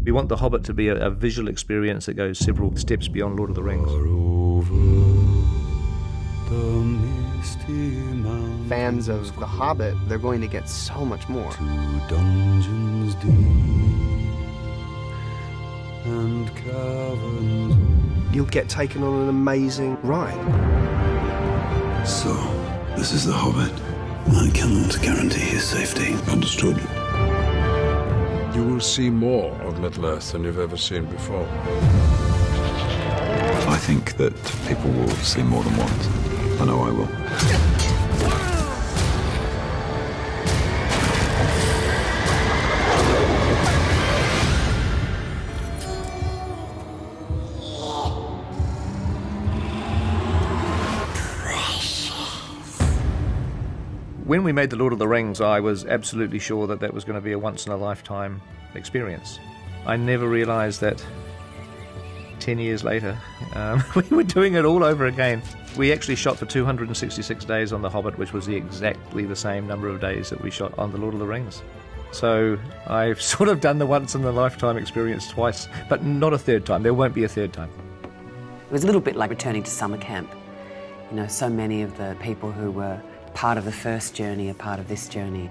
We want The Hobbit to be a visual experience that goes several steps beyond Lord of the Rings. Fans of The Hobbit, they're going to get so much more. Dungeons deep and caverns. You'll get taken on an amazing ride. So, this is The Hobbit. I cannot guarantee his safety. Understood? You will see more of Middle-earth than you've ever seen before. I think that people will see more than once. I know I will. When we made The Lord of the Rings, I was absolutely sure that that was going to be a once-in-a-lifetime experience. I never realised that 10 years later, we were doing it all over again. We actually shot for 266 days on The Hobbit, which was exactly the same number of days that we shot on The Lord of the Rings. So I've sort of done the once-in-a-lifetime experience twice, but not a third time. There won't be a third time. It was a little bit like returning to summer camp. You know, so many of the people who were part of the first journey are part of this journey.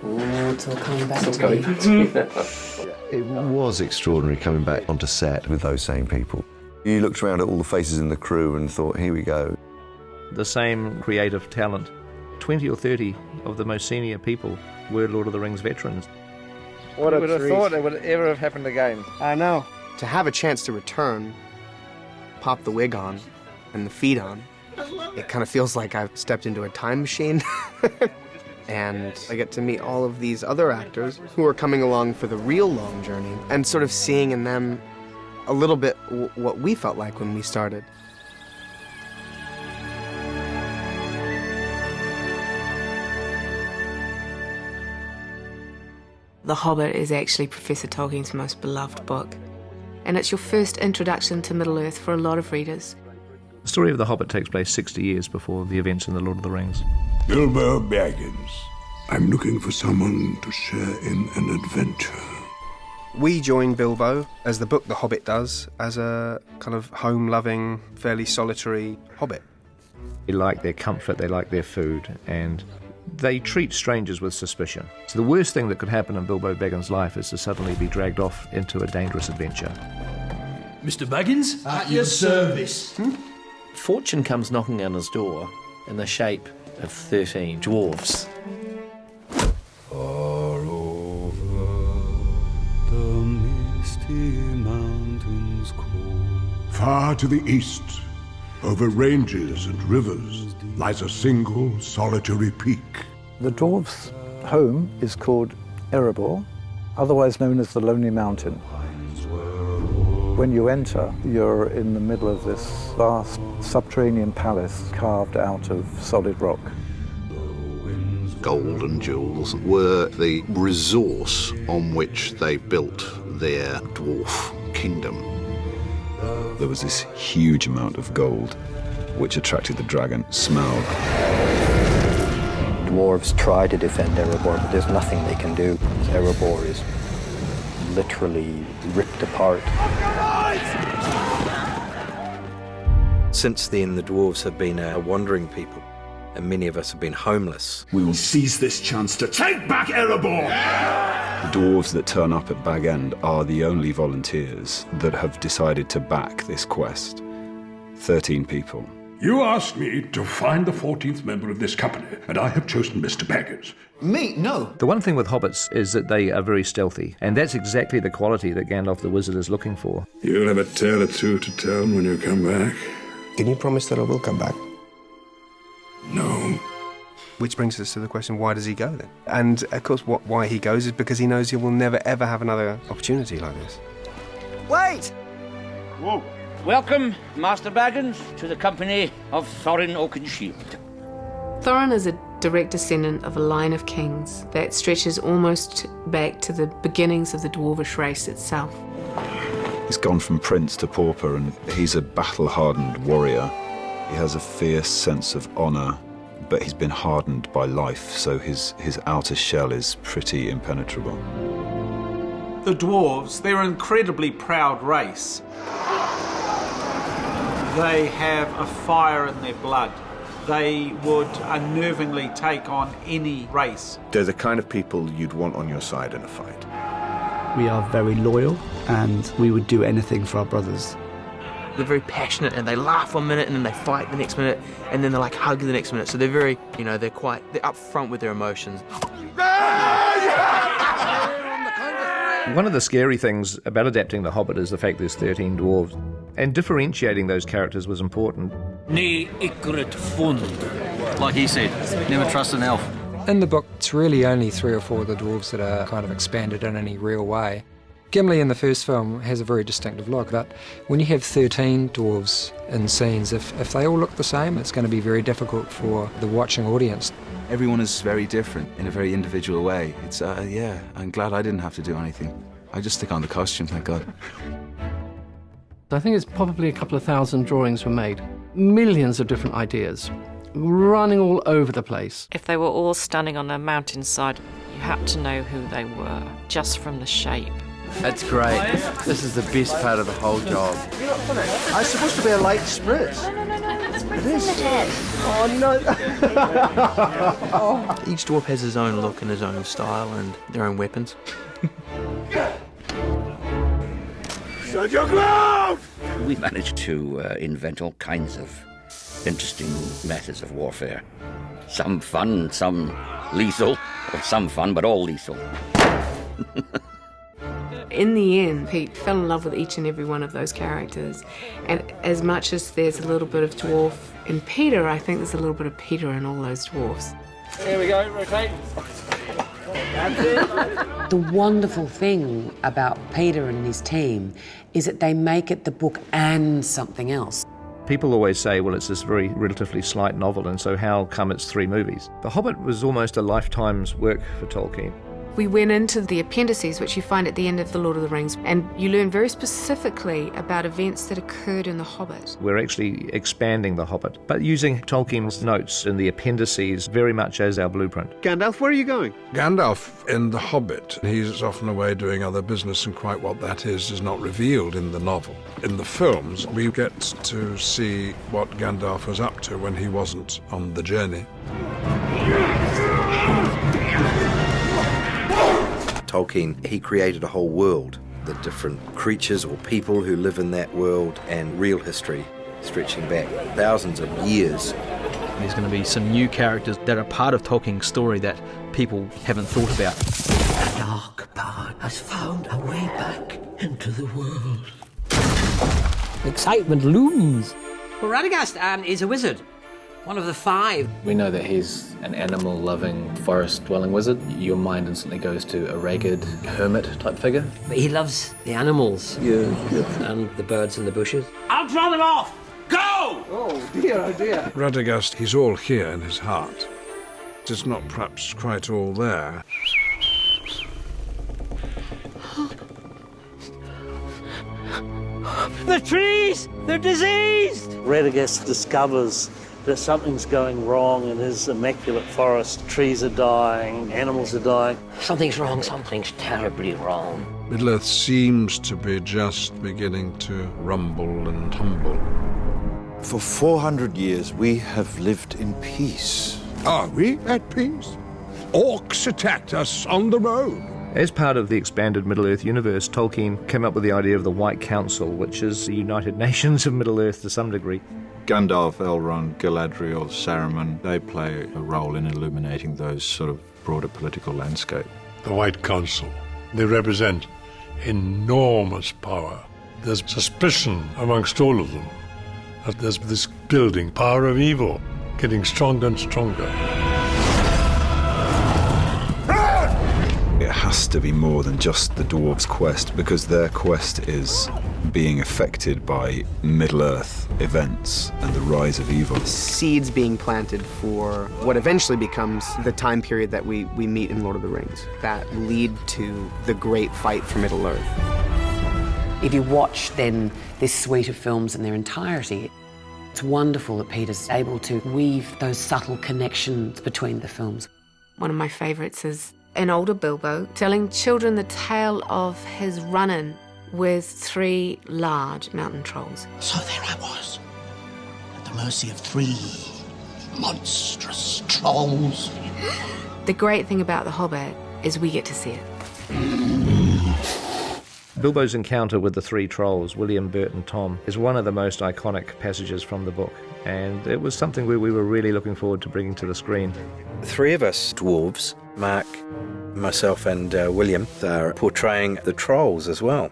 Ooh, it's all coming back to me. It was extraordinary coming back onto set with those same people. You looked around at all the faces in the crew and thought, here we go. The same creative talent. 20 or 30 of the most senior people were Lord of the Rings veterans. What a Who would have treat. thought it would ever have happened again? I know. To have a chance to return, pop the wig on and the feet on, it kind of feels like I've stepped into a time machine. And I get to meet all of these other actors who are coming along for the real long journey and sort of seeing in them a little bit what we felt like when we started. The Hobbit is actually Professor Tolkien's most beloved book, and it's your first introduction to Middle-earth for a lot of readers. The story of The Hobbit takes place 60 years before the events in The Lord of the Rings. Bilbo Baggins. I'm looking for someone to share in an adventure. We join Bilbo, as the book The Hobbit does, as a kind of home-loving, fairly solitary hobbit. They like their comfort, they like their food, and they treat strangers with suspicion. So the worst thing that could happen in Bilbo Baggins' life is to suddenly be dragged off into a dangerous adventure. Mr. Baggins? At your service. Fortune comes knocking on his door in the shape of 13 dwarves. Far over the misty mountains cold. Far to the east, over ranges and rivers, lies a single solitary peak. The dwarves' home is called Erebor, otherwise known as the Lonely Mountain. When you enter, you're in the middle of this vast subterranean palace carved out of solid rock. Gold and jewels were the resource on which they built their dwarf kingdom. There was this huge amount of gold which attracted the dragon, Smaug. Dwarves try to defend Erebor, but there's nothing they can do. Erebor is literally ripped apart. Since then, the dwarves have been a wandering people, and many of us have been homeless. We will seize this chance to take back Erebor! The dwarves that turn up at Bag End are the only volunteers that have decided to back this quest. 13 people. You asked me to find the 14th member of this company, and I have chosen Mr. Baggins. Me? No. The one thing with hobbits is that they are very stealthy, and that's exactly the quality that Gandalf the Wizard is looking for. You'll have a tale or two to tell when you come back. Can you promise that I will come back? No. Which brings us to the question, why does he go then? And of course, why he goes is because he knows he will never ever have another opportunity like this. Wait! Whoa. Welcome, Master Baggins, to the company of Thorin Oakenshield. Thorin is a direct descendant of a line of kings that stretches almost back to the beginnings of the dwarvish race itself. He's gone from prince to pauper, and he's a battle-hardened warrior. He has a fierce sense of honor, but he's been hardened by life, so his outer shell is pretty impenetrable. The dwarves, they're an incredibly proud race. They have a fire in their blood. They would unnervingly take on any race. They're the kind of people you'd want on your side in a fight. We are very loyal, and we would do anything for our brothers. They're very passionate, and they laugh 1 minute, and then they fight the next minute, and then they're like hug the next minute. So they're very, they're up front with their emotions. One of the scary things about adapting The Hobbit is the fact there's 13 dwarves. And differentiating those characters was important. Ne ikrit fund. Like he said, never trust an elf. In the book, it's really only 3 or 4 of the dwarves that are kind of expanded in any real way. Gimli in the first film has a very distinctive look, but when you have 13 dwarves in scenes, if they all look the same, it's going to be very difficult for the watching audience. Everyone is very different in a very individual way. It's, I'm glad I didn't have to do anything. I just stick on the costume, thank God. I think it's probably a couple of thousand drawings were made. Millions of different ideas, running all over the place. If they were all standing on a mountainside, you had to know who they were, just from the shape. That's great. This is the best part of the whole job. It's supposed to be a light spritz. It is. Oh, no. Each dwarf has his own look and his own style and their own weapons. Shut your mouth! We managed to invent all kinds of interesting methods of warfare. Some fun, some lethal, or some fun, but all lethal. In the end, Pete fell in love with each and every one of those characters. And as much as there's a little bit of dwarf in Peter, I think there's a little bit of Peter in all those dwarfs. Here we go, rotate. The wonderful thing about Peter and his team is that they make it the book and something else. People always say, well, it's this very relatively slight novel, and so how come it's 3 movies? The Hobbit was almost a lifetime's work for Tolkien. We went into the appendices, which you find at the end of The Lord of the Rings, and you learn very specifically about events that occurred in The Hobbit. We're actually expanding The Hobbit, but using Tolkien's notes in the appendices very much as our blueprint. Gandalf, where are you going? Gandalf in The Hobbit, he's often away doing other business, and quite what that is not revealed in the novel. In the films, we get to see what Gandalf was up to when he wasn't on the journey. Tolkien, he created a whole world, the different creatures or people who live in that world, and real history stretching back thousands of years. There's going to be some new characters that are part of Tolkien's story that people haven't thought about. The dark part has found a way back into the world. Excitement looms. Well, Radagast is a wizard. One of the 5. We know that he's an animal-loving, forest-dwelling wizard. Your mind instantly goes to a ragged hermit-type figure. But he loves the animals and the birds in the bushes. I'll draw them off! Go! Oh, dear, oh, dear. Radagast, he's all here in his heart. It's not perhaps quite all there. The trees! They're diseased! Radagast discovers that something's going wrong in his immaculate forest. Trees are dying, animals are dying. Something's wrong, something's terribly wrong. Middle-earth seems to be just beginning to rumble and tumble. For 400 years, we have lived in peace. Are we at peace? Orcs attacked us on the road. As part of the expanded Middle-earth universe, Tolkien came up with the idea of the White Council, which is the United Nations of Middle-earth to some degree. Gandalf, Elrond, Galadriel, Saruman, they play a role in illuminating those sort of broader political landscape. The White Council. They represent enormous power. There's suspicion amongst all of them that there's this building power of evil getting stronger and stronger. It has to be more than just the dwarves' quest, because their quest is being affected by Middle-earth events and the rise of evil. Seeds being planted for what eventually becomes the time period that we meet in Lord of the Rings, that lead to the great fight for Middle-earth. If you watch then this suite of films in their entirety, it's wonderful that Peter's able to weave those subtle connections between the films. One of my favourites is an older Bilbo telling children the tale of his run-in with 3 large mountain trolls. So there I was, at the mercy of 3 monstrous trolls. The great thing about The Hobbit is we get to see it. Bilbo's encounter with the 3 trolls, William, Bert and Tom, is one of the most iconic passages from the book, and it was something we were really looking forward to bringing to the screen. 3 of us dwarves, Mark, myself and William, are portraying the trolls as well.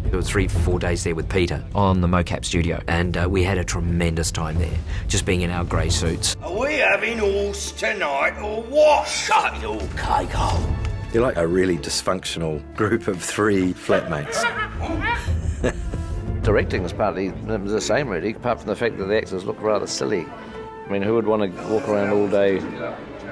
There were 3-4 days there with Peter on the mocap studio, and we had a tremendous time there, just being in our grey suits. Are we having horse tonight or what? Shut your cake hole. You're like a really dysfunctional group of 3 flatmates. Directing is partly the same, really, apart from the fact that the actors look rather silly. I mean, who would want to walk around all day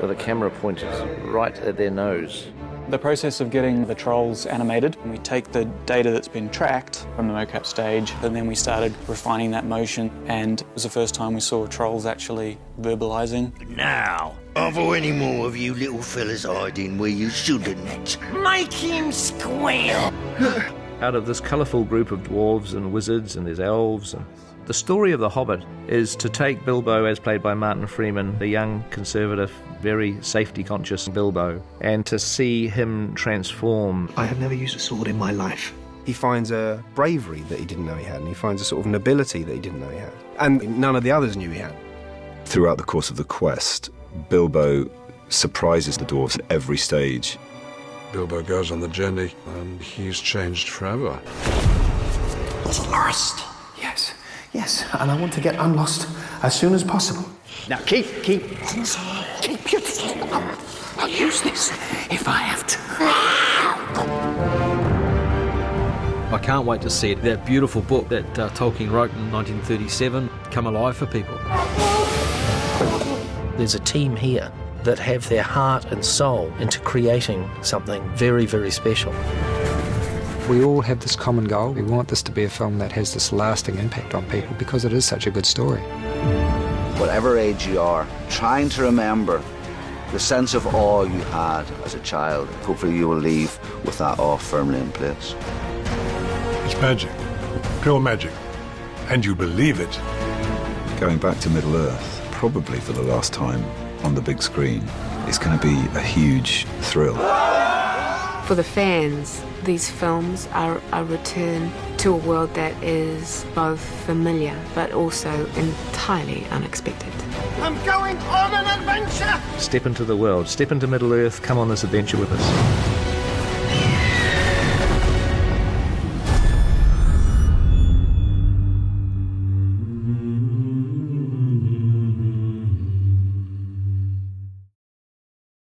with a camera pointed right at their nose? The process of getting the trolls animated, we take the data that's been tracked from the mocap stage, and then we started refining that motion, and it was the first time we saw trolls actually verbalising. Now, are there any more of you little fellas hiding where you shouldn't? Make him squeal! Out of this colourful group of dwarves and wizards, and there's elves, and the story of The Hobbit is to take Bilbo, as played by Martin Freeman, the young, conservative, very safety-conscious Bilbo, and to see him transform. I have never used a sword in my life. He finds a bravery that he didn't know he had, and he finds a sort of nobility that he didn't know he had. And none of the others knew he had. Throughout the course of the quest, Bilbo surprises the dwarves at every stage. Bilbo goes on the journey, and he's changed forever. What's lost? Yes, and I want to get unlost as soon as possible. Now keep your... I'll use this if I have to. I can't wait to see it. That beautiful book that Tolkien wrote in 1937 come alive for people. There's a team here that have their heart and soul into creating something very, very special. We all have this common goal. We want this to be a film that has this lasting impact on people because it is such a good story. Whatever age you are, trying to remember the sense of awe you had as a child. Hopefully you will leave with that awe firmly in place. It's magic, pure magic, and you believe it. Going back to Middle-earth, probably for the last time on the big screen, is going to be a huge thrill. For the fans, these films are a return to a world that is both familiar but also entirely unexpected. I'm going on an adventure! Step into the world, step into Middle-earth, come on this adventure with us.